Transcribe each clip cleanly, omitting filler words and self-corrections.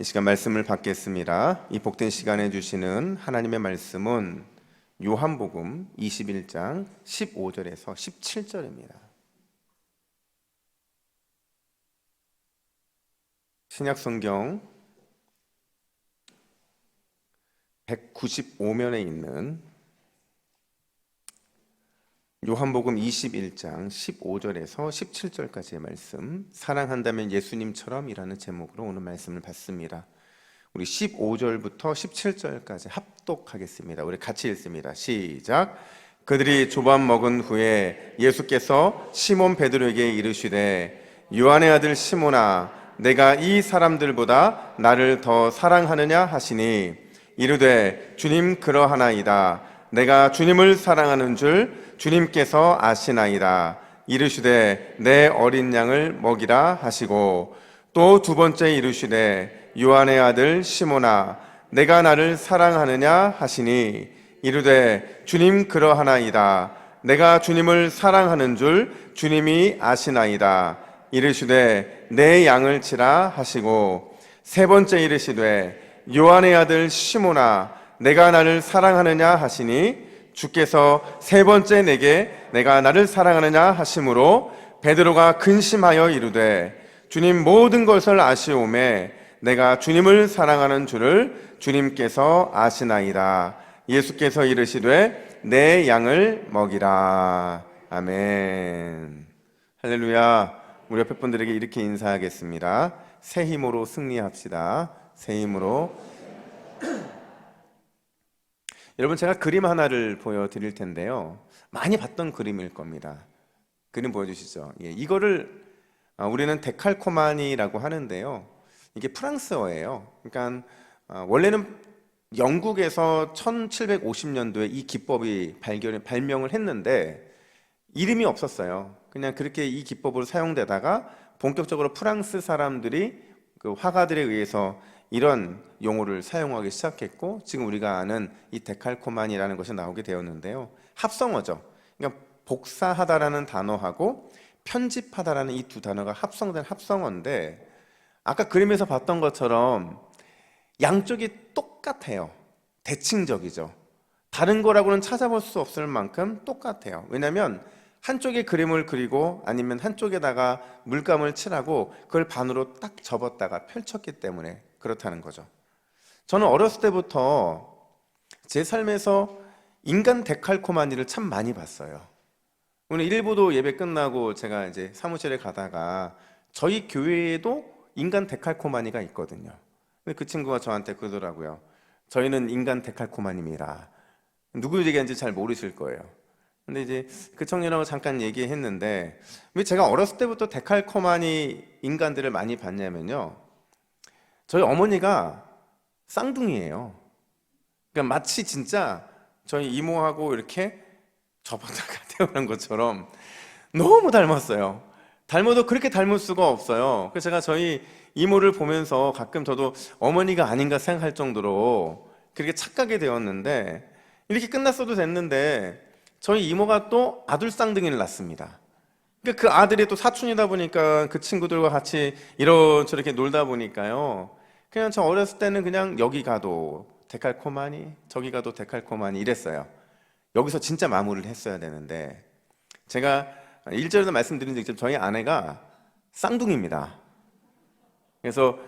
이 시간 말씀을 받겠습니다. 이 복된 시간에 주시는 하나님의 말씀은 요한복음 21장 15절에서 17절입니다. 신약성경 195면에 있는 요한복음 21장 15절에서 17절까지의 말씀, 사랑한다면 예수님처럼이라는 제목으로 오늘 말씀을 받습니다. 우리 15절부터 17절까지 합독하겠습니다. 우리 같이 읽습니다. 시작. 그들이 조밥 먹은 후에 예수께서 시몬 베드로에게 이르시되 요한의 아들 시몬아, 내가 이 사람들보다 나를 더 사랑하느냐 하시니 이르되 주님 그러하나이다. 내가 주님을 사랑하는 줄 주님께서 아시나이다. 이르시되 내 어린 양을 먹이라 하시고 또 두 번째 이르시되 요한의 아들 시몬아, 내가 나를 사랑하느냐 하시니 이르되 주님 그러하나이다. 내가 주님을 사랑하는 줄 주님이 아시나이다. 이르시되 내 양을 치라 하시고 세 번째 이르시되 요한의 아들 시몬아, 내가 나를 사랑하느냐 하시니 주께서 세 번째 내가 나를 사랑하느냐 하심으로 베드로가 근심하여 이르되 주님 모든 것을 아시오매 내가 주님을 사랑하는 줄을 주님께서 아시나이다. 예수께서 이르시되 내 양을 먹이라. 아멘. 할렐루야. 우리 옆에 분들에게 이렇게 인사하겠습니다. 새 힘으로 승리합시다. 새 힘으로. 여러분, 제가 그림 하나를 보여드릴 텐데요, 많이 봤던 그림일 겁니다. 그림 보여주시죠. 이거를 우리는 데칼코마니라고 하는데요, 이게 프랑스어예요. 그러니까 원래는 영국에서 1750년도에 이 기법이 발명을 했는데 이름이 없었어요. 그냥 그렇게 이 기법으로 사용되다가 본격적으로 프랑스 사람들이 그 화가들에 의해서 이런 용어를 사용하기 시작했고, 지금 우리가 아는 이 데칼코마니라는 것이 나오게 되었는데요, 합성어죠. 그러니까 복사하다라는 단어하고 편집하다라는 이 두 단어가 합성된 합성어인데, 아까 그림에서 봤던 것처럼 양쪽이 똑같아요. 대칭적이죠. 다른 거라고는 찾아볼 수 없을 만큼 똑같아요. 왜냐하면 한쪽에 그림을 그리고 아니면 한쪽에다가 물감을 칠하고 그걸 반으로 딱 접었다가 펼쳤기 때문에 그렇다는 거죠. 저는 어렸을 때부터 제 삶에서 인간 데칼코마니를 참 많이 봤어요. 오늘 일부도 예배 끝나고 제가 이제 사무실에 가다가 저희 교회에도 인간 데칼코마니가 있거든요. 근데 그 친구가 저한테 그러더라고요. 저희는 인간 데칼코마니입니다. 누구 얘기하는지 잘 모르실 거예요. 근데 이제 그 청년하고 잠깐 얘기했는데, 왜 제가 어렸을 때부터 데칼코마니 인간들을 많이 봤냐면요, 저희 어머니가 쌍둥이에요. 그러니까 마치 진짜 저희 이모하고 이렇게 접었다가 태어난 것처럼 너무 닮았어요. 닮아도 그렇게 닮을 수가 없어요. 그래서 제가 저희 이모를 보면서 가끔 저도 어머니가 아닌가 생각할 정도로 그렇게 착각이 되었는데, 이렇게 끝났어도 됐는데 저희 이모가 또 아들 쌍둥이를 낳습니다. 그러니까 그 아들이 또 사촌이다 보니까 그 친구들과 같이 이런저렇게 놀다 보니까요, 그냥 저 어렸을 때는 그냥 여기 가도 데칼코마니, 저기 가도 데칼코마니 이랬어요. 여기서 진짜 마무리를 했어야 되는데, 제가 1절에도 말씀드린 적 있지만 저희 아내가 쌍둥이입니다. 그래서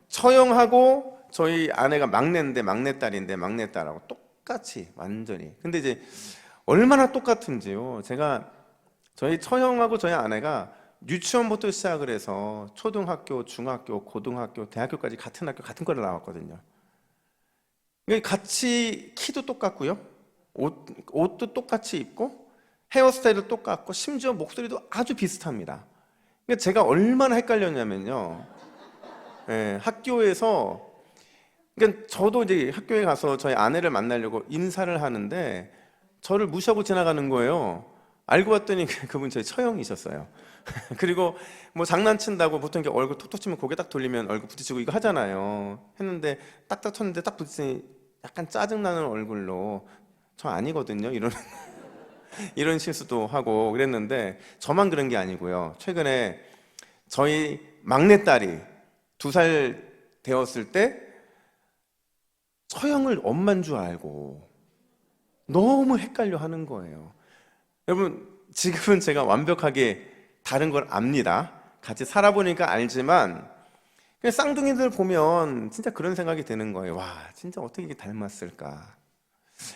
처형하고 저희 아내가 막내인데, 막내딸인데 막내딸하고 똑같이 완전히. 근데 이제 얼마나 똑같은지요, 제가 저희 처형하고 저희 아내가 유치원부터 시작을 해서 초등학교, 중학교, 고등학교, 대학교까지 같은 학교, 같은 과를 나왔거든요. 같이 키도 똑같고요, 옷도 똑같이 입고, 헤어스타일도 똑같고, 심지어 목소리도 아주 비슷합니다. 그러니까 제가 얼마나 헷갈렸냐면요, 학교에서, 그러니까 저도 이제 학교에 가서 저희 아내를 만나려고 인사를 하는데 저를 무시하고 지나가는 거예요. 알고 봤더니 그분 저희 처형이셨어요. 그리고 뭐 장난친다고 보통 이렇게 얼굴 톡톡 치면 고개 딱 돌리면 얼굴 부딪히고 이거 하잖아요. 했는데 딱딱 쳤는데 딱 부딪히니 약간 짜증나는 얼굴로 저 아니거든요, 이런 실수도 하고 그랬는데, 저만 그런 게 아니고요. 최근에 저희 막내딸이 2살 되었을 때 서영을 엄만 줄 알고 너무 헷갈려 하는 거예요. 여러분, 지금은 제가 완벽하게 다른 걸 압니다. 같이 살아보니까 알지만 그냥 쌍둥이들 보면 진짜 그런 생각이 드는 거예요. 와, 진짜 어떻게 이렇게 닮았을까.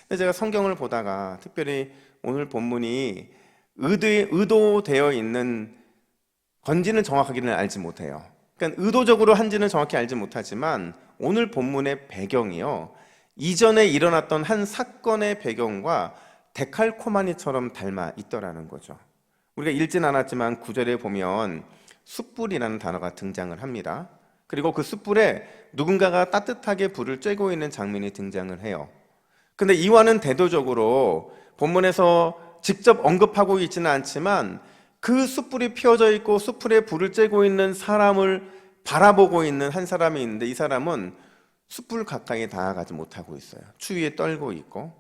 근데 제가 성경을 보다가 특별히 오늘 본문이 의도되어 있는 건지는 정확하게는 알지 못해요. 그러니까 의도적으로 한지는 정확히 알지 못하지만 오늘 본문의 배경이요, 이전에 일어났던 한 사건의 배경과 데칼코마니처럼 닮아 있더라는 거죠. 우리가 읽진 않았지만 9절에 보면 숯불이라는 단어가 등장을 합니다. 그리고 그 숯불에 누군가가 따뜻하게 불을 쬐고 있는 장면이 등장을 해요. 근데 이와는 대조적으로 본문에서 직접 언급하고 있지는 않지만 그 숯불이 피워져 있고 숯불에 불을 쬐고 있는 사람을 바라보고 있는 한 사람이 있는데, 이 사람은 숯불 가까이 다가가지 못하고 있어요. 추위에 떨고 있고.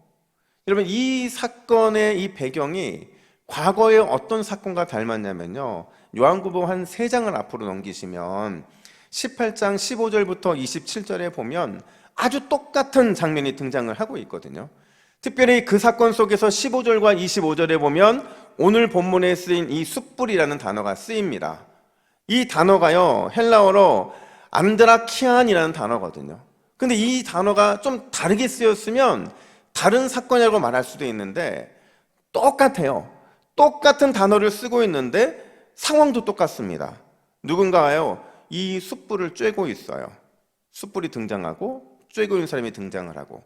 여러분, 이 사건의 이 배경이 과거에 어떤 사건과 닮았냐면요, 요한복음 한 3장을 앞으로 넘기시면 18장 15절부터 27절에 보면 아주 똑같은 장면이 등장을 하고 있거든요. 특별히 그 사건 속에서 15절과 25절에 보면 오늘 본문에 쓰인 이 숯불이라는 단어가 쓰입니다. 이 단어가요, 헬라어로 안드라키안이라는 단어거든요. 근데 이 단어가 좀 다르게 쓰였으면 다른 사건이라고 말할 수도 있는데 똑같아요. 똑같은 단어를 쓰고 있는데 상황도 똑같습니다. 누군가가요, 이 숯불을 쬐고 있어요. 숯불이 등장하고 쬐고 있는 사람이 등장을 하고,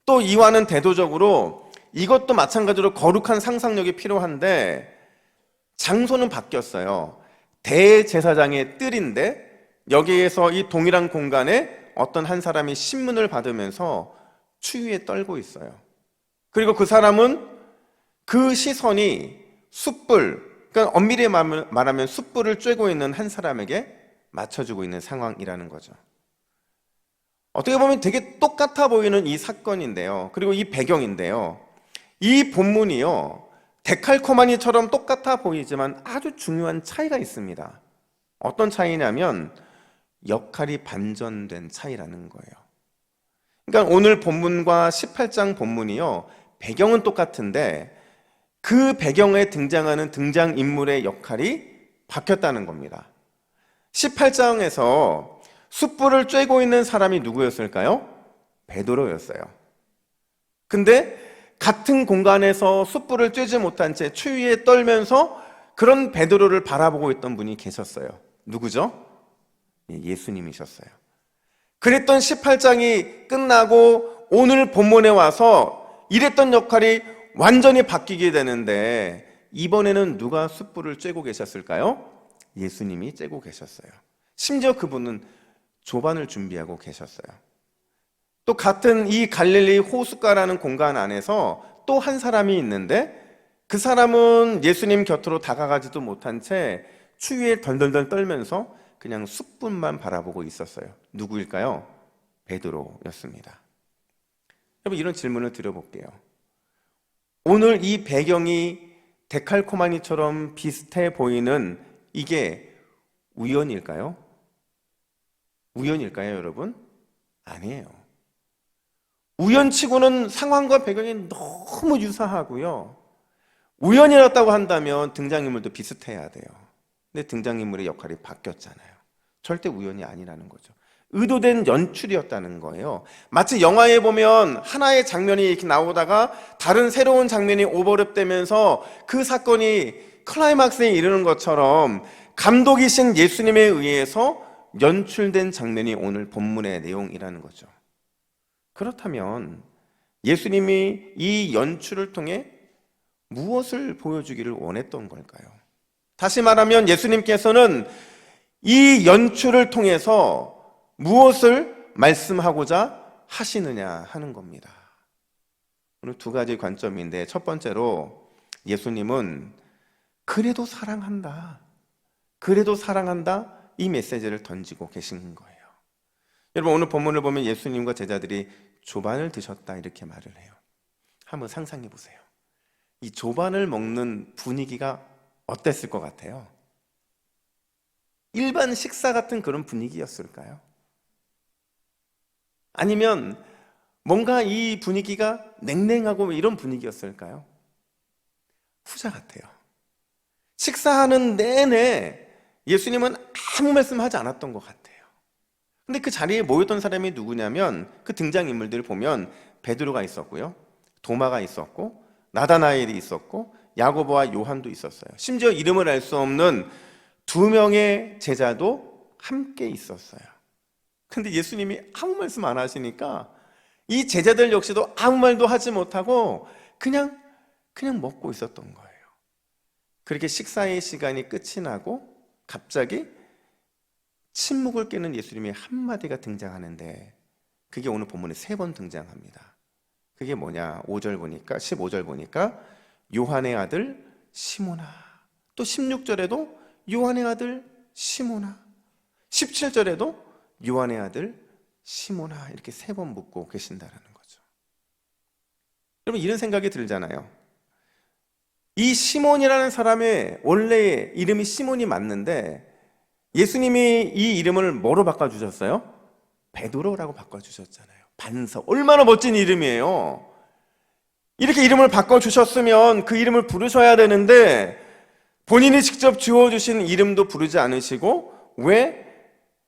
또 이와는 대조적으로 이것도 마찬가지로 거룩한 상상력이 필요한데 장소는 바뀌었어요. 대제사장의 뜰인데 여기에서 이 동일한 공간에 어떤 한 사람이 신문을 받으면서 추위에 떨고 있어요. 그리고 그 사람은 그 시선이 숯불, 그러니까 엄밀히 말하면 숯불을 쬐고 있는 한 사람에게 맞춰주고 있는 상황이라는 거죠. 어떻게 보면 되게 똑같아 보이는 이 사건인데요, 그리고 이 배경인데요, 이 본문이요, 데칼코마니처럼 똑같아 보이지만 아주 중요한 차이가 있습니다. 어떤 차이냐면 역할이 반전된 차이라는 거예요. 그러니까 오늘 본문과 18장 본문이요, 배경은 똑같은데 그 배경에 등장하는 등장인물의 역할이 바뀌었다는 겁니다. 18장에서 숯불을 쬐고 있는 사람이 누구였을까요? 베드로였어요. 근데 같은 공간에서 숯불을 쬐지 못한 채 추위에 떨면서 그런 베드로를 바라보고 있던 분이 계셨어요. 누구죠? 예수님이셨어요. 그랬던 18장이 끝나고 오늘 본문에 와서 이랬던 역할이 완전히 바뀌게 되는데 이번에는 누가 숯불을 쬐고 계셨을까요? 예수님이 쬐고 계셨어요. 심지어 그분은 조반을 준비하고 계셨어요. 또 같은 이 갈릴리 호숫가라는 공간 안에서 또 한 사람이 있는데 그 사람은 예수님 곁으로 다가가지도 못한 채 추위에 덜덜덜 떨면서 그냥 숯불만 바라보고 있었어요. 누구일까요? 베드로였습니다. 여러분, 이런 질문을 드려볼게요. 오늘 이 배경이 데칼코마니처럼 비슷해 보이는 이게 우연일까요? 우연일까요, 여러분? 아니에요. 우연치고는 상황과 배경이 너무 유사하고요, 우연이었다고 한다면 등장인물도 비슷해야 돼요. 근데 등장인물의 역할이 바뀌었잖아요. 절대 우연이 아니라는 거죠. 의도된 연출이었다는 거예요. 마치 영화에 보면 하나의 장면이 이렇게 나오다가 다른 새로운 장면이 오버랩되면서 그 사건이 클라이막스에 이르는 것처럼 감독이신 예수님에 의해서 연출된 장면이 오늘 본문의 내용이라는 거죠. 그렇다면 예수님이 이 연출을 통해 무엇을 보여주기를 원했던 걸까요? 다시 말하면 예수님께서는 이 연출을 통해서 무엇을 말씀하고자 하시느냐 하는 겁니다. 오늘 2가지 관점인데, 첫 번째로 예수님은 그래도 사랑한다, 그래도 사랑한다, 이 메시지를 던지고 계신 거예요. 여러분, 오늘 본문을 보면 예수님과 제자들이 조반을 드셨다 이렇게 말을 해요. 한번 상상해 보세요. 이 조반을 먹는 분위기가 어땠을 것 같아요? 일반 식사 같은 그런 분위기였을까요? 아니면 뭔가 이 분위기가 냉랭하고 이런 분위기였을까요? 후자 같아요. 식사하는 내내 예수님은 아무 말씀하지 않았던 것 같아요. 근데 그 자리에 모였던 사람이 누구냐면 그 등장인물들을 보면 베드로가 있었고요, 도마가 있었고, 나다나엘이 있었고, 야고보와 요한도 있었어요. 심지어 이름을 알 수 없는 두 명의 제자도 함께 있었어요. 근데 예수님이 아무 말씀 안 하시니까 이 제자들 역시도 아무 말도 하지 못하고 그냥 먹고 있었던 거예요. 그렇게 식사의 시간이 끝이 나고 갑자기 침묵을 깨는 예수님의 한마디가 등장하는데 그게 오늘 본문에 3번 등장합니다. 그게 뭐냐? 5절 보니까 15절 보니까 요한의 아들 시몬아, 또 16절에도 요한의 아들 시몬아, 17절에도 요한의 아들 시몬아, 이렇게 3번 묻고 계신다라는 거죠. 여러분, 이런 생각이 들잖아요. 이 시몬이라는 사람의 원래 이름이 시몬이 맞는데 예수님이 이 이름을 뭐로 바꿔주셨어요? 베드로라고 바꿔주셨잖아요. 반석, 얼마나 멋진 이름이에요. 이렇게 이름을 바꿔주셨으면 그 이름을 부르셔야 되는데 본인이 직접 지어주신 이름도 부르지 않으시고 왜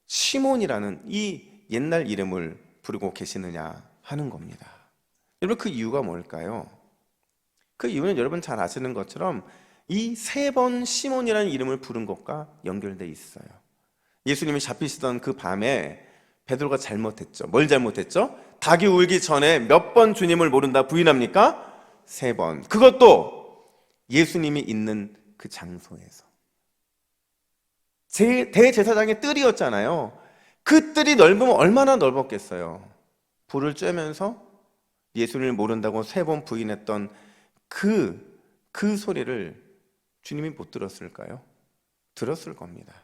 시몬이라는 이 옛날 이름을 부르고 계시느냐 하는 겁니다. 여러분, 그 이유가 뭘까요? 그 이유는 여러분 잘 아시는 것처럼 이 3번 시몬이라는 이름을 부른 것과 연결되어 있어요. 예수님이 잡히시던 그 밤에 베드로가 잘못했죠. 뭘 잘못했죠? 닭이 울기 전에 몇 번 주님을 모른다 부인합니까? 3번. 그것도 예수님이 있는 그 장소에서. 대제사장의 뜰이었잖아요. 그 뜰이 넓으면 얼마나 넓었겠어요. 불을 쬐면서 예수님을 모른다고 3번 부인했던 그 소리를 주님이 못 들었을까요? 들었을 겁니다.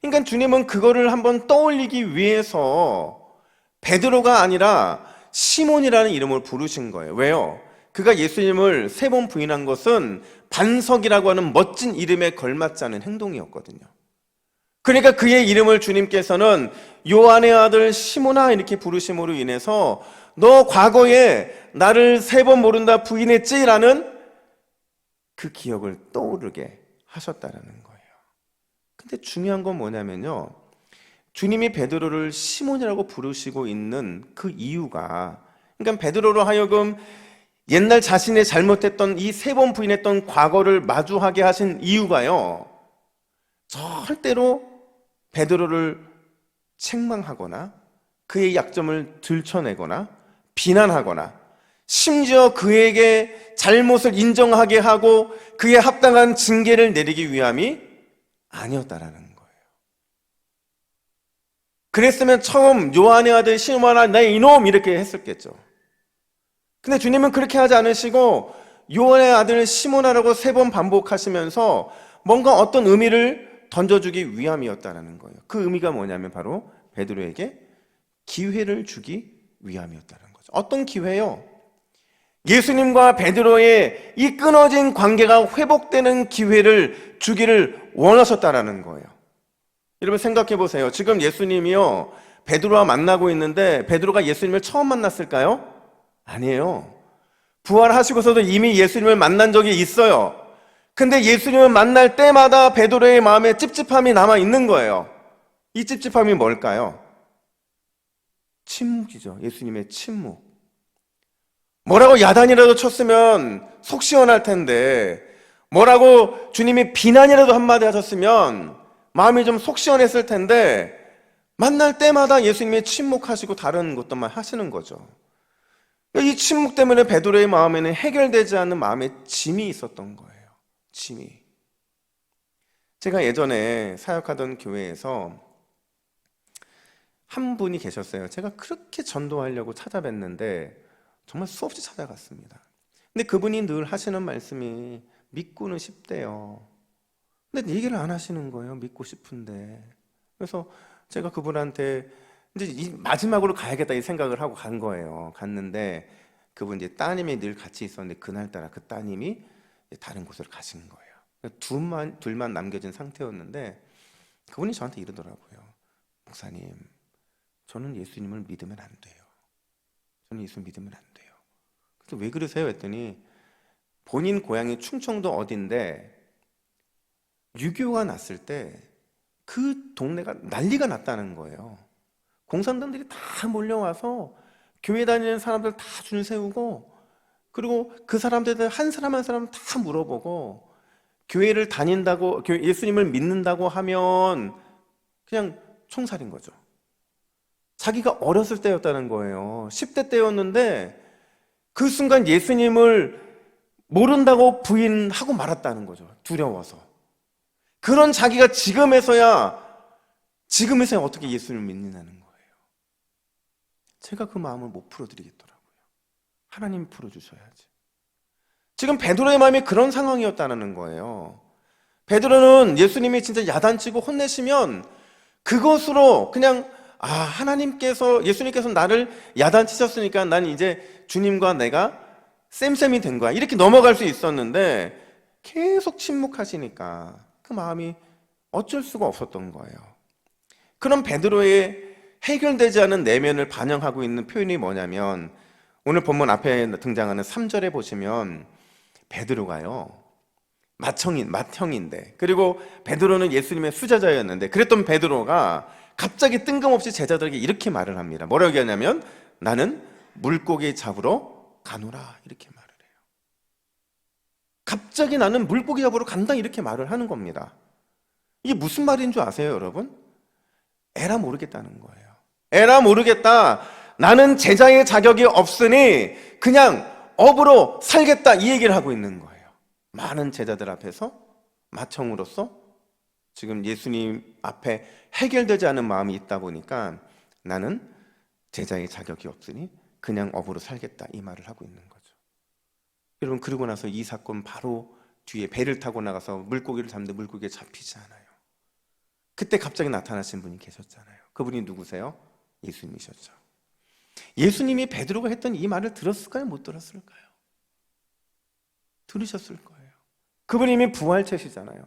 그러니까 주님은 그거를 한번 떠올리기 위해서 베드로가 아니라 시몬이라는 이름을 부르신 거예요. 왜요? 그가 예수님을 3번 부인한 것은 반석이라고 하는 멋진 이름에 걸맞지 않은 행동이었거든요. 그러니까 그의 이름을 주님께서는 요한의 아들 시몬아 이렇게 부르심으로 인해서 너 과거에 나를 3번 모른다 부인했지라는 그 기억을 떠오르게 하셨다라는 거예요. 근데 중요한 건 뭐냐면요, 주님이 베드로를 시몬이라고 부르시고 있는 그 이유가, 그러니까 베드로로 하여금 옛날 자신의 잘못했던 이 3번 부인했던 과거를 마주하게 하신 이유가요, 절대로 베드로를 책망하거나 그의 약점을 들춰내거나 비난하거나 심지어 그에게 잘못을 인정하게 하고 그에 합당한 징계를 내리기 위함이 아니었다라는 거예요. 그랬으면 처음 요한의 아들 시몬아 나 이놈 이렇게 했었겠죠. 근데 주님은 그렇게 하지 않으시고 요한의 아들 시몬아라고 3번 반복하시면서 뭔가 어떤 의미를 던져주기 위함이었다라는 거예요. 그 의미가 뭐냐면 바로 베드로에게 기회를 주기 위함이었다는 거죠. 어떤 기회요? 예수님과 베드로의 이 끊어진 관계가 회복되는 기회를 주기를 원하셨다라는 거예요. 여러분 생각해 보세요. 지금 예수님이요 베드로와 만나고 있는데 베드로가 예수님을 처음 만났을까요? 아니에요. 부활하시고서도 이미 예수님을 만난 적이 있어요. 근데 예수님을 만날 때마다 베드로의 마음에 찝찝함이 남아 있는 거예요. 이 찝찝함이 뭘까요? 침묵이죠. 예수님의 침묵. 뭐라고 야단이라도 쳤으면 속 시원할 텐데, 뭐라고 주님이 비난이라도 한마디 하셨으면 마음이 좀 속 시원했을 텐데, 만날 때마다 예수님이 침묵하시고 다른 것들만 하시는 거죠. 이 침묵 때문에 베드로의 마음에는 해결되지 않는 마음의 짐이 있었던 거예요. 짐이. 제가 예전에 사역하던 교회에서 한 분이 계셨어요. 제가 그렇게 전도하려고 찾아뵀는데 정말 수없이 찾아갔습니다. 근데 그분이 늘 하시는 말씀이 믿고는 싶대요. 근데 얘기를 안 하시는 거예요. 믿고 싶은데. 그래서 제가 그분한테 이제 마지막으로 가야겠다 이 생각을 하고 간 거예요. 갔는데 그분 이제 따님이 늘 같이 있었는데 그날따라 그 따님이 다른 곳으로 가신 거예요. 둘만 남겨진 상태였는데 그분이 저한테 이러더라고요. 목사님, 저는 예수님을 믿으면 안 돼요. 저는 예수 믿으면 안 돼요. 그래서 왜 그러세요? 했더니 본인 고향이 충청도 어딘데 6.25가 났을 때 그 동네가 난리가 났다는 거예요. 공산당들이 다 몰려와서 교회 다니는 사람들 다 줄 세우고, 그리고 그 사람들 한 사람 한 사람 다 물어보고, 교회를 다닌다고, 예수님을 믿는다고 하면 그냥 총살인 거죠. 자기가 어렸을 때였다는 거예요. 10대 때였는데 그 순간 예수님을 모른다고 부인하고 말았다는 거죠. 두려워서. 그런 자기가 지금에서야 어떻게 예수를 믿느냐는 거예요. 제가 그 마음을 못 풀어드리겠더라고요. 하나님이 풀어주셔야지. 지금 베드로의 마음이 그런 상황이었다는 거예요. 베드로는 예수님이 진짜 야단치고 혼내시면 그것으로 그냥 예수님께서 나를 야단치셨으니까 난 이제 주님과 내가 쌤쌤이 된 거야, 이렇게 넘어갈 수 있었는데 계속 침묵하시니까 그 마음이 어쩔 수가 없었던 거예요. 그럼 베드로의 해결되지 않은 내면을 반영하고 있는 표현이 뭐냐면, 오늘 본문 앞에 등장하는 3절에 보시면 베드로가요, 맏형인데, 그리고 베드로는 예수님의 수제자였는데, 그랬던 베드로가 갑자기 뜬금없이 제자들에게 이렇게 말을 합니다. 뭐라고 하냐면, 나는 물고기 잡으러 가노라, 이렇게 말을 해요. 갑자기 나는 물고기 잡으러 간다, 이렇게 말을 하는 겁니다. 이게 무슨 말인 줄 아세요, 여러분? 에라 모르겠다는 거예요. 에라 모르겠다, 나는 제자의 자격이 없으니 그냥 업으로 살겠다, 이 얘기를 하고 있는 거예요. 많은 제자들 앞에서 맏형으로서 지금 예수님 앞에 해결되지 않은 마음이 있다 보니까 나는 제자의 자격이 없으니 그냥 업으로 살겠다, 이 말을 하고 있는 거죠. 여러분, 그러고 나서 이 사건 바로 뒤에 배를 타고 나가서 물고기를 잡는데 물고기에 잡히지 않아요. 그때 갑자기 나타나신 분이 계셨잖아요. 그분이 누구세요? 예수님이셨죠. 예수님이 베드로가 했던 이 말을 들었을까요? 못 들었을까요? 들으셨을 거예요. 그분이 이미 부활체시잖아요.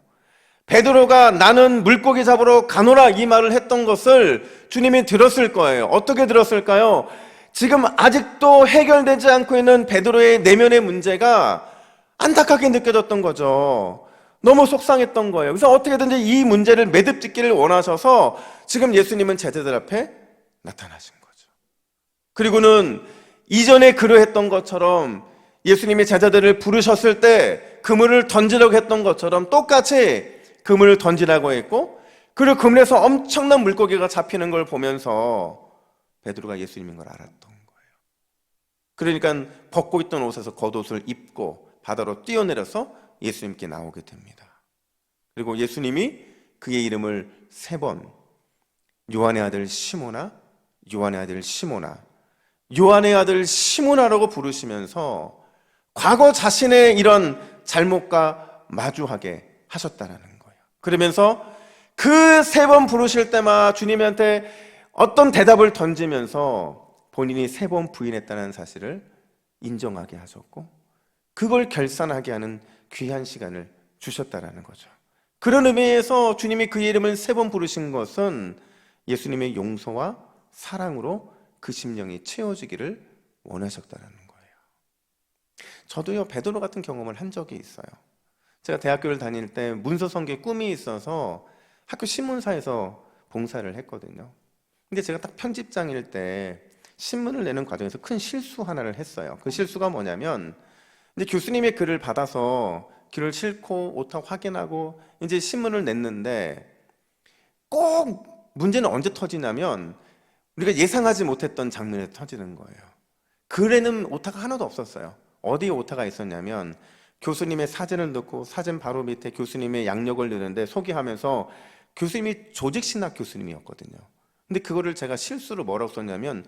베드로가 나는 물고기 잡으러 가노라, 이 말을 했던 것을 주님이 들었을 거예요. 어떻게 들었을까요? 지금 아직도 해결되지 않고 있는 베드로의 내면의 문제가 안타깝게 느껴졌던 거죠. 너무 속상했던 거예요. 그래서 어떻게든지 이 문제를 매듭짓기를 원하셔서 지금 예수님은 제자들 앞에 나타나신 거죠. 그리고는 이전에 그러했던 것처럼 예수님이 제자들을 부르셨을 때 그물을 던지려고 했던 것처럼 똑같이 그물을 던지라고 했고, 그리고 그물에서 엄청난 물고기가 잡히는 걸 보면서 베드로가 예수님인 걸 알았던 거예요. 그러니까 벗고 있던 옷에서 겉옷을 입고 바다로 뛰어내려서 예수님께 나오게 됩니다. 그리고 예수님이 그의 이름을 3번 요한의 아들 시모나, 요한의 아들 시모나, 요한의 아들 시모나라고 부르시면서 과거 자신의 이런 잘못과 마주하게 하셨다는 거예요. 그러면서 그 3번 부르실 때마다 주님한테 어떤 대답을 던지면서 본인이 3번 부인했다는 사실을 인정하게 하셨고, 그걸 결산하게 하는 귀한 시간을 주셨다라는 거죠. 그런 의미에서 주님이 그 이름을 3번 부르신 것은 예수님의 용서와 사랑으로 그 심령이 채워지기를 원하셨다는 거예요. 저도요, 베드로 같은 경험을 한 적이 있어요. 제가 대학교를 다닐 때 문서 선교의 꿈이 있어서 학교 신문사에서 봉사를 했거든요. 근데 제가 딱 편집장일 때 신문을 내는 과정에서 큰 실수 하나를 했어요. 그 실수가 뭐냐면, 이제 교수님의 글을 받아서 글을 싣고 오타 확인하고 이제 신문을 냈는데, 꼭 문제는 언제 터지냐면 우리가 예상하지 못했던 장면에서 터지는 거예요. 글에는 오타가 하나도 없었어요. 어디에 오타가 있었냐면, 교수님의 사진을 넣고 사진 바로 밑에 교수님의 양력을 넣는데 소개하면서 교수님이 조직신학 교수님이었거든요. 근데 그거를 제가 실수로 뭐라고 썼냐면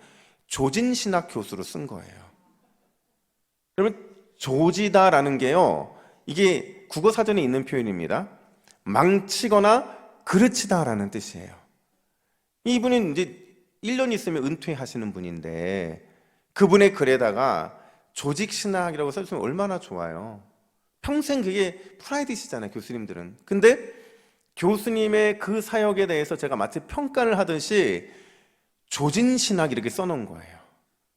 조진신학 교수로 쓴 거예요. 그러면 조지다라는 게요, 이게 국어사전에 있는 표현입니다. 망치거나 그르치다라는 뜻이에요. 이분은 이제 1년 있으면 은퇴하시는 분인데 그분의 글에다가 조직신학이라고 써주면 얼마나 좋아요. 평생 그게 프라이드시잖아요, 교수님들은. 근데 교수님의 그 사역에 대해서 제가 마치 평가를 하듯이 조진신학 이렇게 써놓은 거예요.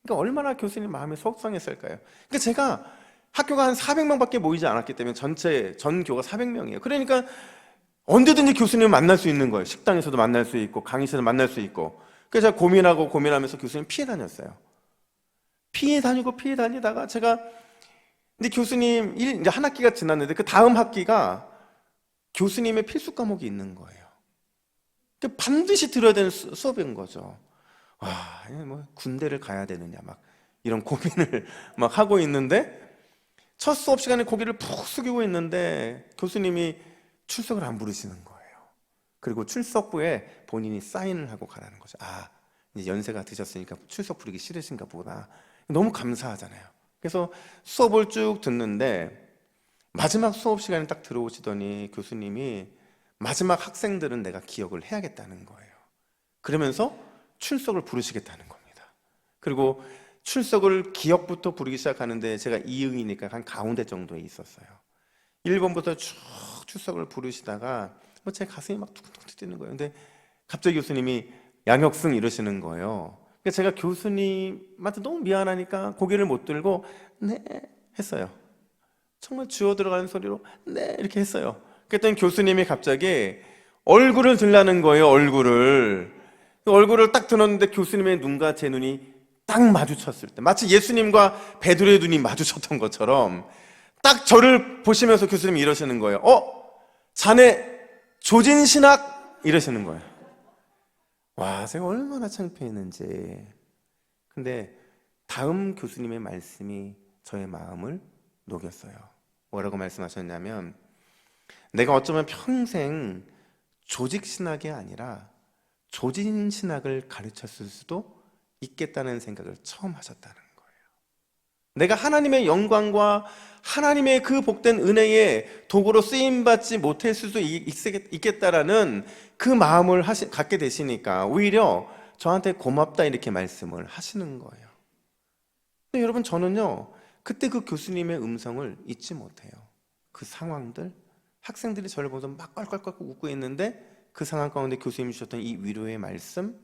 그러니까 얼마나 교수님 마음이 속상했을까요? 그러니까 제가 학교가 한 400명밖에 모이지 않았기 때문에 전 교가 400명이에요. 그러니까 언제든지 교수님을 만날 수 있는 거예요. 식당에서도 만날 수 있고 강의실에서 만날 수 있고. 그래서 제가 고민하면서 교수님 피해 다녔어요. 피해 다니다가 제가 근데 교수님 이제 한 학기가 지났는데 그 다음 학기가 교수님의 필수 과목이 있는 거예요. 반드시 들어야 되는 수업인 거죠. 와, 뭐 군대를 가야 되느냐 막 이런 고민을 막 하고 있는데 첫 수업 시간에 고개를 푹 숙이고 있는데 교수님이 출석을 안 부르시는 거예요. 그리고 출석부에 본인이 사인을 하고 가라는 거죠. 아, 이제 연세가 드셨으니까 출석 부르기 싫으신가 보구나. 너무 감사하잖아요. 그래서 수업을 쭉 듣는데 마지막 수업 시간에 딱 들어오시더니 교수님이 마지막 학생들은 내가 기억을 해야겠다는 거예요. 그러면서 출석을 부르시겠다는 겁니다. 그리고 출석을 기억부터 부르기 시작하는데 제가 2응이니까 한 가운데 정도에 있었어요. 1번부터 쭉 출석을 부르시다가 제 가슴이 막 툭툭 뛰는 거예요. 근데 갑자기 교수님이 양혁승 이러시는 거예요. 그래서 제가 교수님한테 너무 미안하니까 고개를 못 들고 네 했어요. 정말 쥐어 들어가는 소리로 네 이렇게 했어요. 그랬더니 교수님이 갑자기 얼굴을 들라는 거예요. 얼굴을 딱 들었는데 교수님의 눈과 제 눈이 딱 마주쳤을 때 마치 예수님과 베드로의 눈이 마주쳤던 것처럼 딱 저를 보시면서 교수님이 이러시는 거예요. 자네 조진신학 이러시는 거예요. 와, 제가 얼마나 창피했는지. 근데 다음 교수님의 말씀이 저의 마음을 녹였어요. 뭐라고 말씀하셨냐면 내가 어쩌면 평생 조직신학이 아니라 조진신학을 가르쳤을 수도 있겠다는 생각을 처음 하셨다는 거예요. 내가 하나님의 영광과 하나님의 그 복된 은혜에 도구로 쓰임받지 못할 수도 있겠다라는 그 마음을 갖게 되시니까 오히려 저한테 고맙다 이렇게 말씀을 하시는 거예요. 근데 여러분 저는요 그때 그 교수님의 음성을 잊지 못해요. 그 상황들 학생들이 저를 보면서 막 껄껄껄 웃고 있는데 그 상황 가운데 교수님이 주셨던 이 위로의 말씀,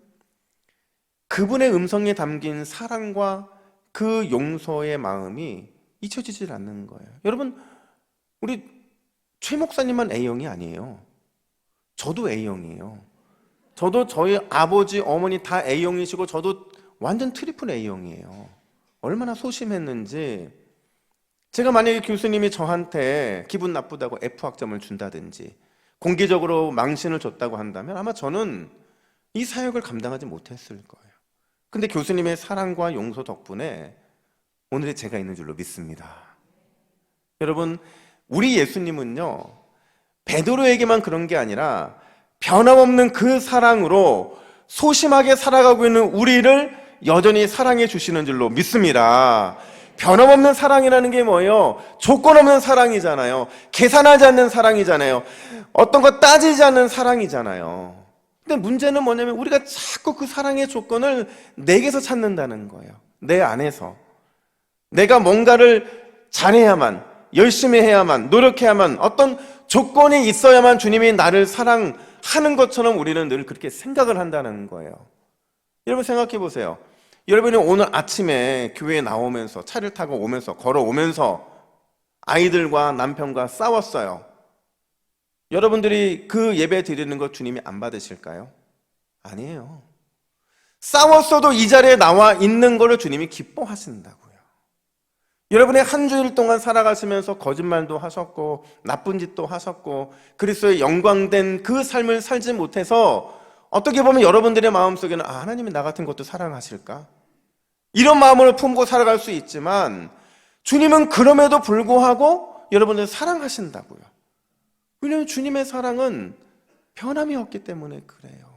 그분의 음성에 담긴 사랑과 그 용서의 마음이 잊혀지질 않는 거예요. 여러분 우리 최 목사님만 A형이 아니에요. 저도 A형이에요. 저도 저희 아버지 어머니 다 A형이시고 저도 완전 트리플 A형이에요. 얼마나 소심했는지. 제가 만약에 교수님이 저한테 기분 나쁘다고 F학점을 준다든지 공개적으로 망신을 줬다고 한다면 아마 저는 이 사역을 감당하지 못했을 거예요. 근데 교수님의 사랑과 용서 덕분에 오늘의 제가 있는 줄로 믿습니다. 여러분 우리 예수님은요 베드로에게만 그런 게 아니라 변함없는 그 사랑으로 소심하게 살아가고 있는 우리를 여전히 사랑해 주시는 줄로 믿습니다. 변함없는 사랑이라는 게 뭐예요? 조건 없는 사랑이잖아요. 계산하지 않는 사랑이잖아요. 어떤 거 따지지 않는 사랑이잖아요. 근데 문제는 뭐냐면 우리가 자꾸 그 사랑의 조건을 내게서 찾는다는 거예요. 내 안에서. 내가 뭔가를 잘해야만, 열심히 해야만, 노력해야만, 어떤 조건이 있어야만 주님이 나를 사랑하는 것처럼 우리는 늘 그렇게 생각을 한다는 거예요. 여러분 생각해 보세요. 여러분이 오늘 아침에 교회에 나오면서 차를 타고 오면서 걸어오면서 아이들과 남편과 싸웠어요. 여러분들이 그 예배 드리는 거 주님이 안 받으실까요? 아니에요. 싸웠어도 이 자리에 나와 있는 거를 주님이 기뻐하신다고요. 여러분의 한 주일 동안 살아가시면서 거짓말도 하셨고 나쁜 짓도 하셨고 그리스도의 영광된 그 삶을 살지 못해서 어떻게 보면 여러분들의 마음속에는 하나님이 나 같은 것도 사랑하실까? 이런 마음을 품고 살아갈 수 있지만 주님은 그럼에도 불구하고 여러분을 사랑하신다고요. 왜냐하면 주님의 사랑은 변함이 없기 때문에 그래요.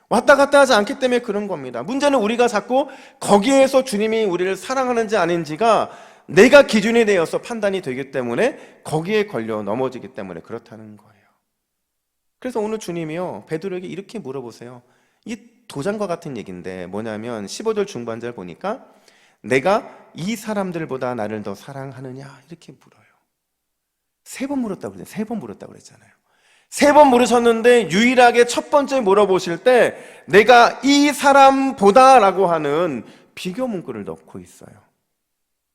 왔다 갔다 하지 않기 때문에 그런 겁니다. 문제는 우리가 자꾸 거기에서 주님이 우리를 사랑하는지 아닌지가 내가 기준이 되어서 판단이 되기 때문에 거기에 걸려 넘어지기 때문에 그렇다는 거예요. 그래서 오늘 주님이요 베드로에게 이렇게 물어보세요. 이 도장과 같은 얘기인데 뭐냐면 15절 중반절 보니까 내가 이 사람들보다 나를 더 사랑하느냐 이렇게 물어요. 3번 물었다고 그랬잖아요. 3번 물었다고 그랬잖아요. 3번 물으셨는데 유일하게 첫 번째 물어보실 때 내가 이 사람보다 라고 하는 비교 문구를 넣고 있어요.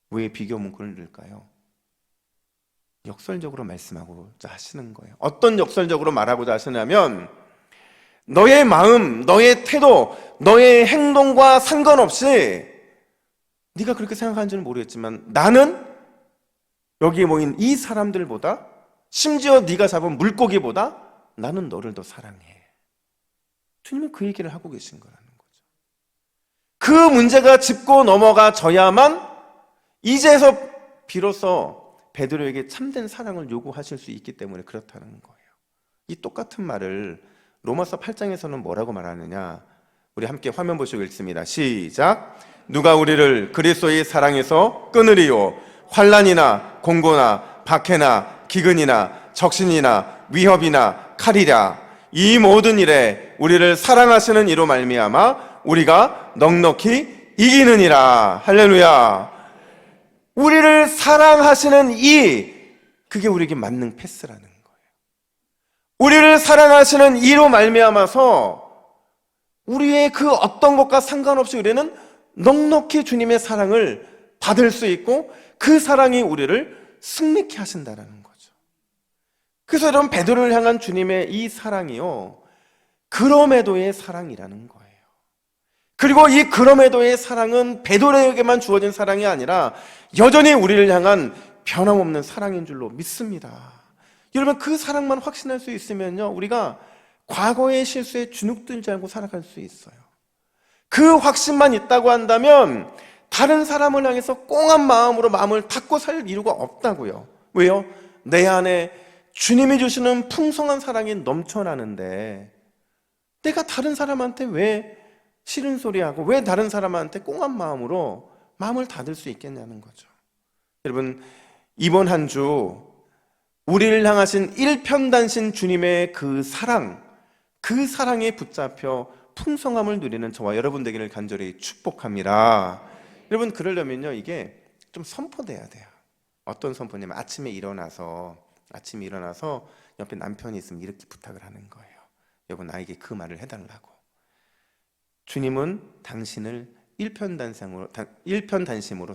왜 비교 문구를 넣을까요? 역설적으로 말씀하고자 하시는 거예요. 어떤 역설적으로 말하고자 하시냐면 너의 마음, 너의 태도, 너의 행동과 상관없이 네가 그렇게 생각하는지는 모르겠지만 나는 여기에 모인 이 사람들보다, 심지어 네가 잡은 물고기보다 나는 너를 더 사랑해. 주님은 그 얘기를 하고 계신 거라는 거죠. 그 문제가 짚고 넘어가져야만 이제서 비로소 베드로에게 참된 사랑을 요구하실 수 있기 때문에 그렇다는 거예요. 이 똑같은 말을 로마서 8장에서는 뭐라고 말하느냐, 우리 함께 화면 보시고 읽습니다. 시작. 누가 우리를 그리스도의 사랑에서 끊으리요? 환난이나 공고나 박해나 기근이나 적신이나 위협이나 칼이랴. 이 모든 일에 우리를 사랑하시는 이로 말미암아 우리가 넉넉히 이기느니라. 할렐루야. 우리를 사랑하시는 그게 우리에게 맞는 패스라는 거예요. 우리를 사랑하시는 이로 말미암아서 우리의 그 어떤 것과 상관없이 우리는 넉넉히 주님의 사랑을 받을 수 있고 그 사랑이 우리를 승리케 하신다는 거죠. 그래서 여러분, 베드로를 향한 주님의 이 사랑이요, 그럼에도의 사랑이라는 거예요. 그리고 이 그럼에도의 사랑은 베드로에게만 주어진 사랑이 아니라 여전히 우리를 향한 변함없는 사랑인 줄로 믿습니다. 여러분, 그 사랑만 확신할 수 있으면요, 우리가 과거의 실수에 주눅들지 않고 살아갈 수 있어요. 그 확신만 있다고 한다면 다른 사람을 향해서 꽁한 마음으로 마음을 닫고 살 이유가 없다고요. 왜요? 내 안에 주님이 주시는 풍성한 사랑이 넘쳐나는데 내가 다른 사람한테 왜 싫은 소리하고 왜 다른 사람한테 꽁한 마음으로 마음을 닫을 수 있겠냐는 거죠. 여러분, 이번 한 주 우리를 향하신 일편단신 주님의 그 사랑에 붙잡혀 풍성함을 누리는 저와 여러분 되기를 간절히 축복합니다. 여러분, 그러려면요, 이게 좀 선포돼야 돼요. 어떤 선포냐면 아침에 일어나서 옆에 남편이 있으면 이렇게 부탁을 하는 거예요. 여러분, 나에게 그 말을 해달라고. 주님은 당신을 일편단심으로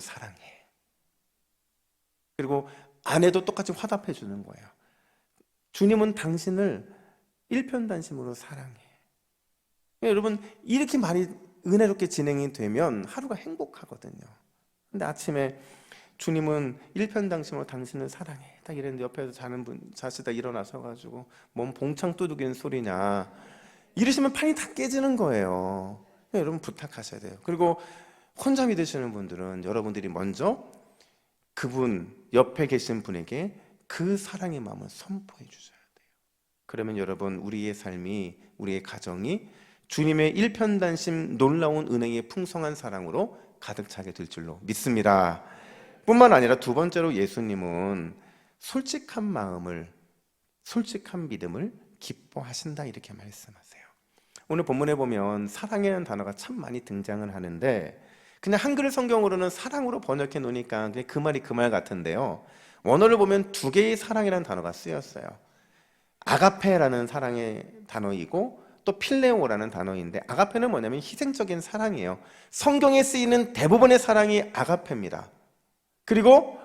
사랑해. 그리고 아내도 똑같이 화답해 주는 거예요. 주님은 당신을 일편단심으로 사랑해. 여러분, 이렇게 말이 은혜롭게 진행이 되면 하루가 행복하거든요. 근데 아침에 주님은 일편단심으로 당신을 사랑해, 딱 이랬는데 옆에서 자시다 일어나서 가지고 몸 봉창 두드기는 소리냐 이러시면 판이 다 깨지는 거예요. 여러분, 부탁하셔야 돼요. 그리고 혼자 믿으시는 분들은 여러분들이 먼저 그분 옆에 계신 분에게 그 사랑의 마음을 선포해 주셔야 돼요. 그러면 여러분, 우리의 삶이, 우리의 가정이 주님의 일편단심 놀라운 은혜의 풍성한 사랑으로 가득 차게 될 줄로 믿습니다. 뿐만 아니라 두 번째로 예수님은 솔직한 믿음을 기뻐하신다, 이렇게 말씀하세요. 오늘 본문에 보면 사랑이라는 단어가 참 많이 등장을 하는데 그냥 한글 성경으로는 사랑으로 번역해 놓으니까 그냥 그 말이 그 말 같은데요, 원어를 보면 두 개의 사랑이라는 단어가 쓰였어요. 아가페라는 사랑의 단어이고 또 필레오라는 단어인데, 아가페는 뭐냐면 희생적인 사랑이에요. 성경에 쓰이는 대부분의 사랑이 아가페입니다. 그리고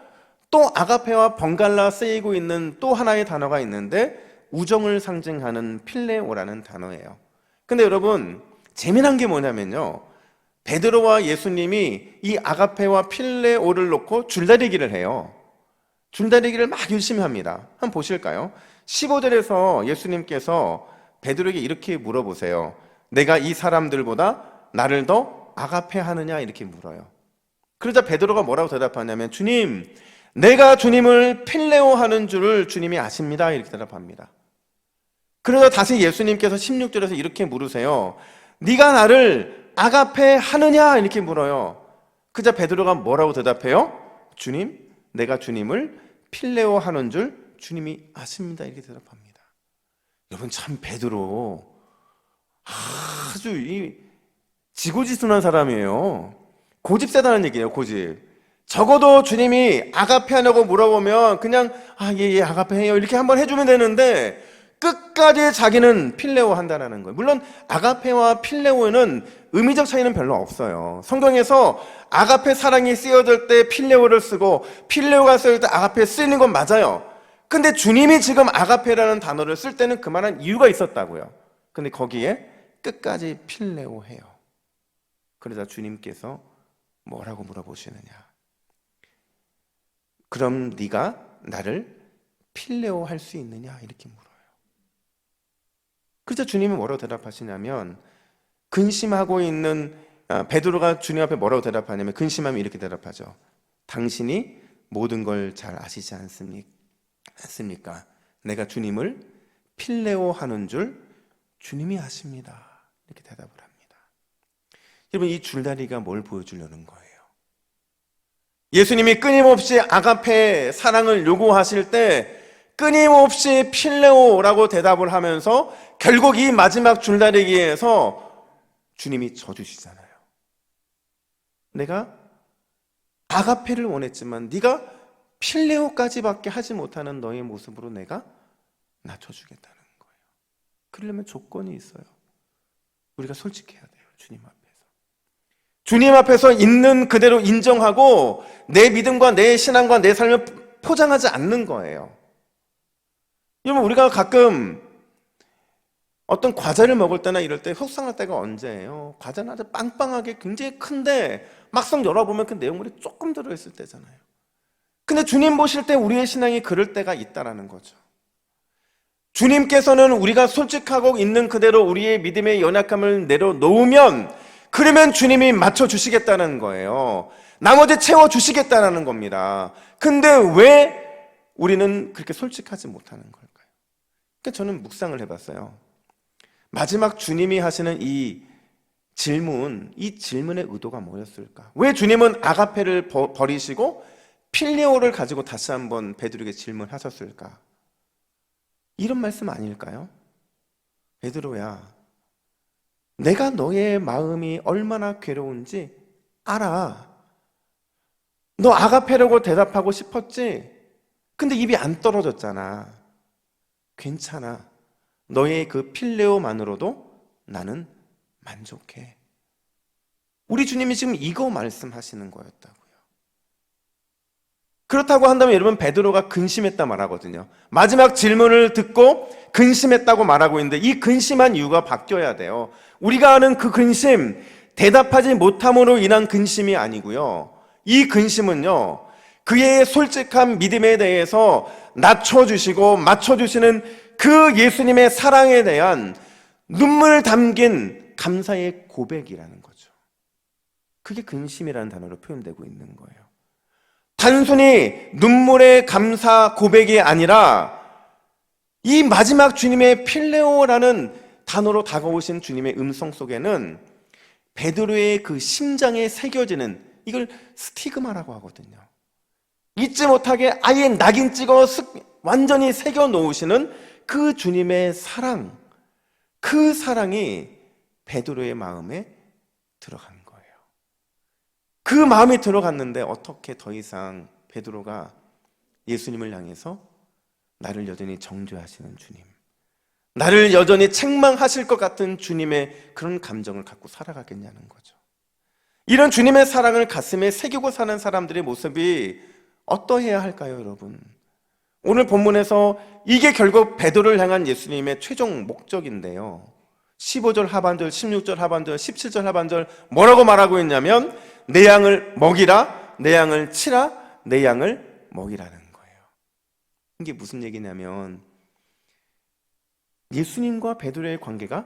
또 아가페와 번갈아 쓰이고 있는 또 하나의 단어가 있는데 우정을 상징하는 필레오라는 단어예요. 근데 여러분, 재미난 게 뭐냐면요, 베드로와 예수님이 이 아가페와 필레오를 놓고 줄다리기를 해요. 줄다리기를 막 열심히 합니다. 한번 보실까요? 15절에서 예수님께서 베드로에게 이렇게 물어보세요. 내가 이 사람들보다 나를 더 아가페하느냐, 이렇게 물어요. 그러자 베드로가 뭐라고 대답하냐면, 주님, 내가 주님을 필레오하는 줄을 주님이 아십니다, 이렇게 대답합니다. 그러자 다시 예수님께서 16절에서 이렇게 물으세요. 네가 나를 아가페하느냐, 이렇게 물어요. 그자 베드로가 뭐라고 대답해요? 주님, 내가 주님을 필레오하는 줄 주님이 아십니다, 이렇게 대답합니다. 여러분, 참 베드로 아주 지고지순한 사람이에요. 고집 세다는 얘기예요, 고집. 적어도 주님이 아가페 하냐고 물어보면 그냥 예, 아가페 해요, 이렇게 한번 해주면 되는데 끝까지 자기는 필레오 한다는 거예요. 물론 아가페와 필레오는 의미적 차이는 별로 없어요. 성경에서 아가페 사랑이 쓰여질 때 필레오를 쓰고 필레오가 쓰여질 때 아가페 쓰이는 건 맞아요. 근데 주님이 지금 아가페라는 단어를 쓸 때는 그만한 이유가 있었다고요. 근데 거기에 끝까지 필레오 해요. 그러자 주님께서 뭐라고 물어보시느냐? 그럼 네가 나를 필레오 할 수 있느냐? 이렇게 물어요. 그래서 주님이 뭐라고 대답하시냐면, 근심하고 있는 베드로가 주님 앞에 뭐라고 대답하냐면, 근심하면 이렇게 대답하죠. 당신이 모든 걸 잘 아시지 않습니까? 내가 주님을 필레오 하는 줄 주님이 아십니다. 이렇게 대답을 합니다. 여러분, 이 줄다리가 뭘 보여주려는 거예요? 예수님이 끊임없이 아가페 사랑을 요구하실 때 끊임없이 필레오라고 대답을 하면서 결국 이 마지막 줄다리기에서 주님이 져주시잖아요. 내가 아가페를 원했지만 네가 필레오까지밖에 하지 못하는 너의 모습으로 내가 낮춰주겠다는 거예요. 그러려면 조건이 있어요. 우리가 솔직해야 돼요. 주님 앞에서. 주님 앞에서 있는 그대로 인정하고 내 믿음과 내 신앙과 내 삶을 포장하지 않는 거예요. 여러분, 우리가 가끔 어떤 과자를 먹을 때나 이럴 때 속상할 때가 언제예요? 과자는 아주 빵빵하게 굉장히 큰데 막상 열어보면 그 내용물이 조금 들어있을 때잖아요. 근데 주님 보실 때 우리의 신앙이 그럴 때가 있다라는 거죠. 주님께서는 우리가 솔직하고 있는 그대로 우리의 믿음의 연약함을 내려놓으면, 그러면 주님이 맞춰주시겠다는 거예요. 나머지 채워주시겠다는 겁니다. 근데 왜 우리는 그렇게 솔직하지 못하는 걸까요? 그러니까 저는 묵상을 해봤어요. 마지막 주님이 하시는 이 질문의 의도가 뭐였을까? 왜 주님은 아가페를 버리시고 필레오를 가지고 다시 한번 베드로에게 질문하셨을까? 이런 말씀 아닐까요? 베드로야, 내가 너의 마음이 얼마나 괴로운지 알아. 너 아가페라고 대답하고 싶었지? 근데 입이 안 떨어졌잖아. 괜찮아. 너의 그 필레오만으로도 나는 만족해. 우리 주님이 지금 이거 말씀하시는 거였다고요. 그렇다고 한다면 여러분, 베드로가 근심했다 말하거든요. 마지막 질문을 듣고 근심했다고 말하고 있는데 이 근심한 이유가 바뀌어야 돼요. 우리가 아는 그 근심, 대답하지 못함으로 인한 근심이 아니고요. 이 근심은요, 그의 솔직한 믿음에 대해서 낮춰주시고 맞춰주시는 그 예수님의 사랑에 대한 눈물 담긴 감사의 고백이라는 거죠. 그게 근심이라는 단어로 표현되고 있는 거예요. 단순히 눈물의 감사 고백이 아니라 이 마지막 주님의 필레오라는 단어로 다가오신 주님의 음성 속에는 베드로의 그 심장에 새겨지는, 이걸 스티그마라고 하거든요. 잊지 못하게 아예 낙인 찍어 완전히 새겨 놓으시는 그 주님의 사랑, 그 사랑이 베드로의 마음에 들어간 거예요. 그 마음이 들어갔는데 어떻게 더 이상 베드로가 예수님을 향해서 나를 여전히 정죄하시는 주님, 나를 여전히 책망하실 것 같은 주님의 그런 감정을 갖고 살아가겠냐는 거죠. 이런 주님의 사랑을 가슴에 새기고 사는 사람들의 모습이 어떠해야 할까요, 여러분? 오늘 본문에서 이게 결국 베드로를 향한 예수님의 최종 목적인데요. 15절 하반절, 16절 하반절, 17절 하반절 뭐라고 말하고 있냐면 내 양을 먹이라, 내 양을 치라, 내 양을 먹이라는 거예요. 이게 무슨 얘기냐면 예수님과 베드로의 관계가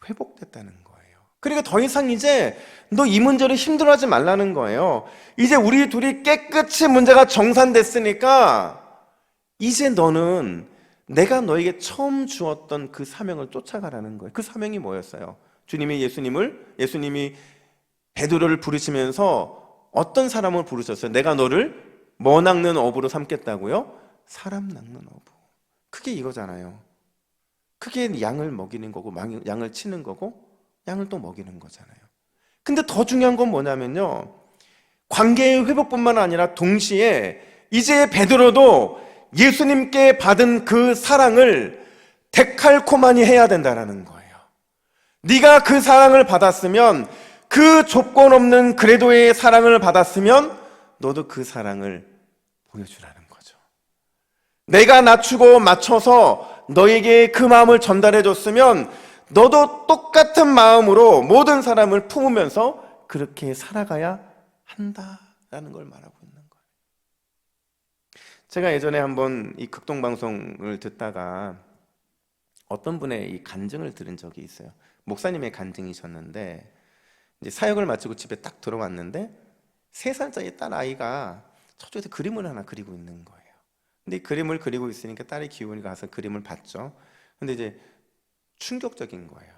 회복됐다는 거예요. 그러니까 더 이상 이제 너 이 문제로 힘들어하지 말라는 거예요. 이제 우리 둘이 깨끗이 문제가 정산됐으니까 이제 너는 내가 너에게 처음 주었던 그 사명을 쫓아가라는 거예요. 그 사명이 뭐였어요? 예수님이 베드로를 부르시면서 어떤 사람을 부르셨어요? 내가 너를 뭐 낚는 어부로 삼겠다고요? 사람 낚는 어부. 그게 이거잖아요. 그게 양을 먹이는 거고 양을 치는 거고 양을 또 먹이는 거잖아요. 근데 더 중요한 건 뭐냐면요, 관계의 회복뿐만 아니라 동시에 이제 베드로도 예수님께 받은 그 사랑을 데칼코마니 해야 된다라는 거예요. 네가 그 사랑을 받았으면, 그 조건 없는 그레도의 사랑을 받았으면 너도 그 사랑을 보여주라는 거죠. 내가 낮추고 맞춰서 너에게 그 마음을 전달해 줬으면 너도 똑같은 마음으로 모든 사람을 품으면서 그렇게 살아가야 한다라는 걸 말하고 있는 거예요. 제가 예전에 한번 이 극동방송을 듣다가 어떤 분의 이 간증을 들은 적이 있어요. 목사님의 간증이셨는데, 이제 사역을 마치고 집에 딱 들어왔는데 3살짜리 딸 아이가 저쪽에서 그림을 하나 그리고 있는 거예요. 근데 이 그림을 그리고 있으니까 딸이 기운이 가서 그림을 봤죠. 근데 이제 충격적인 거예요.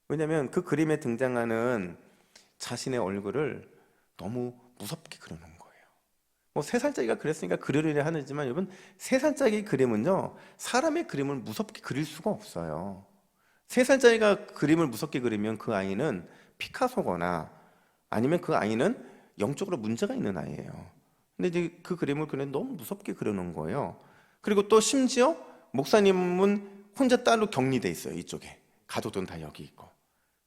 왜냐하면 그 그림에 등장하는 자신의 얼굴을 너무 무섭게 그려놓은 거예요. 뭐 3살짜리가 그랬으니까 그리려니 하지만 여러분, 3살짜리 그림은요, 사람의 그림을 무섭게 그릴 수가 없어요. 3살짜리가 그림을 무섭게 그리면 그 아이는 피카소거나 아니면 그 아이는 영적으로 문제가 있는 아이예요. 근데 이제 그 그림을 그냥 너무 무섭게 그려놓은 거예요. 그리고 또 심지어 목사님은 혼자 딸로 격리돼 있어요. 이쪽에 가족들은 다 여기 있고.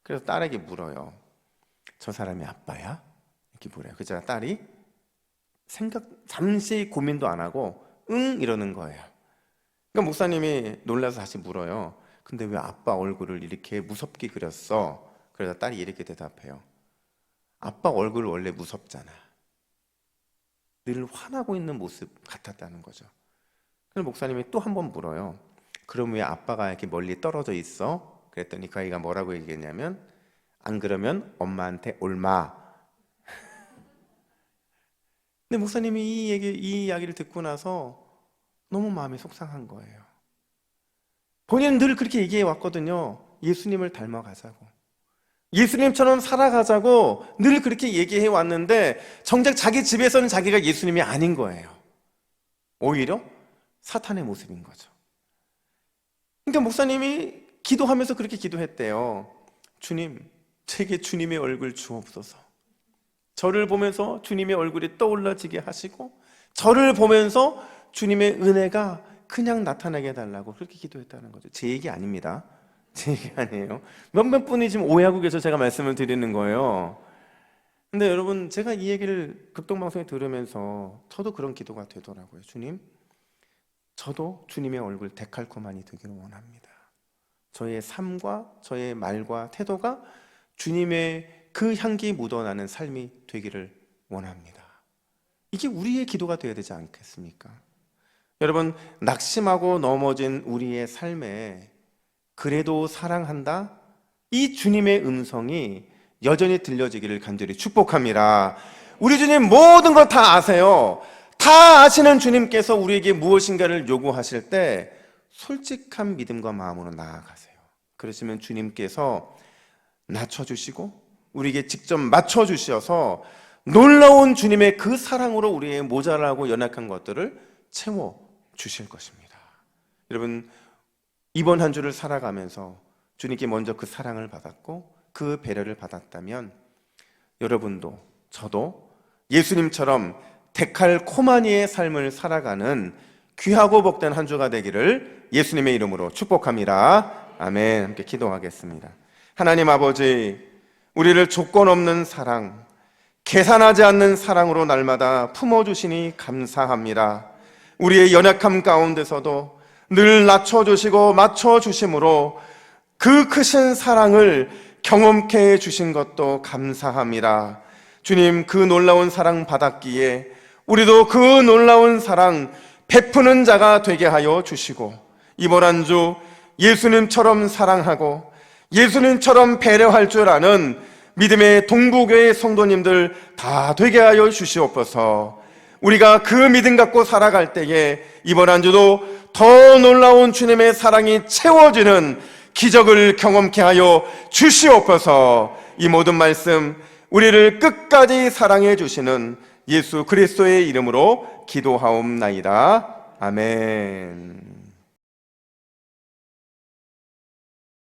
그래서 딸에게 물어요. 저 사람이 아빠야? 이렇게 물어요. 그래서 딸이 잠시 고민도 안 하고 응 이러는 거예요. 그러니까 목사님이 놀라서 다시 물어요. 근데 왜 아빠 얼굴을 이렇게 무섭게 그렸어? 그래서 딸이 이렇게 대답해요. 아빠 얼굴 원래 무섭잖아. 늘 화나고 있는 모습 같았다는 거죠. 그래서 목사님이 또 한 번 물어요. 그럼 왜 아빠가 이렇게 멀리 떨어져 있어? 그랬더니 그 아이가 뭐라고 얘기했냐면, 안 그러면 엄마한테 올마. 근데 목사님이 이 이야기를 듣고 나서 너무 마음이 속상한 거예요. 본인은 늘 그렇게 얘기해 왔거든요. 예수님을 닮아가자고, 예수님처럼 살아가자고 늘 그렇게 얘기해 왔는데 정작 자기 집에서는 자기가 예수님이 아닌 거예요. 오히려 사탄의 모습인 거죠. 그러니까 목사님이 기도하면서 그렇게 기도했대요. 주님, 제게 주님의 얼굴 주옵소서. 저를 보면서 주님의 얼굴이 떠올라지게 하시고, 저를 보면서 주님의 은혜가 그냥 나타나게 해달라고 그렇게 기도했다는 거죠. 제 얘기 아닙니다. 제 얘기 아니에요. 몇몇 분이 지금 오해하고 계셔서 제가 말씀을 드리는 거예요. 근데 여러분, 제가 이 얘기를 극동방송에 들으면서 저도 그런 기도가 되더라고요. 주님, 저도 주님의 얼굴 데칼코마니 되기를 원합니다. 저의 삶과 저의 말과 태도가 주님의 그 향기 묻어나는 삶이 되기를 원합니다. 이게 우리의 기도가 되어야 되지 않겠습니까? 여러분, 낙심하고 넘어진 우리의 삶에 그래도 사랑한다, 이 주님의 음성이 여전히 들려지기를 간절히 축복합니다. 우리 주님 모든 거 다 아세요. 다 아시는 주님께서 우리에게 무엇인가를 요구하실 때 솔직한 믿음과 마음으로 나아가세요. 그러시면 주님께서 낮춰주시고 우리에게 직접 맞춰주셔서 놀라운 주님의 그 사랑으로 우리의 모자라고 연약한 것들을 채워주실 것입니다. 여러분, 이번 한 주를 살아가면서 주님께 먼저 그 사랑을 받았고 그 배려를 받았다면 여러분도 저도 예수님처럼 데칼코마니의 삶을 살아가는 귀하고 복된 한 주가 되기를 예수님의 이름으로 축복합니다. 아멘. 함께 기도하겠습니다. 하나님 아버지, 우리를 조건 없는 사랑, 계산하지 않는 사랑으로 날마다 품어주시니 감사합니다. 우리의 연약함 가운데서도 늘 낮춰주시고 맞춰주심으로 그 크신 사랑을 경험케 해주신 것도 감사합니다. 주님, 그 놀라운 사랑 받았기에 우리도 그 놀라운 사랑 베푸는 자가 되게 하여 주시고, 이번 한 주 예수님처럼 사랑하고 예수님처럼 배려할 줄 아는 믿음의 동부교회 성도님들 다 되게 하여 주시옵소서. 우리가 그 믿음 갖고 살아갈 때에 이번 한 주도 더 놀라운 주님의 사랑이 채워지는 기적을 경험케 하여 주시옵소서. 이 모든 말씀 우리를 끝까지 사랑해 주시는 예수 그리스도의 이름으로 기도하옵나이다. 아멘.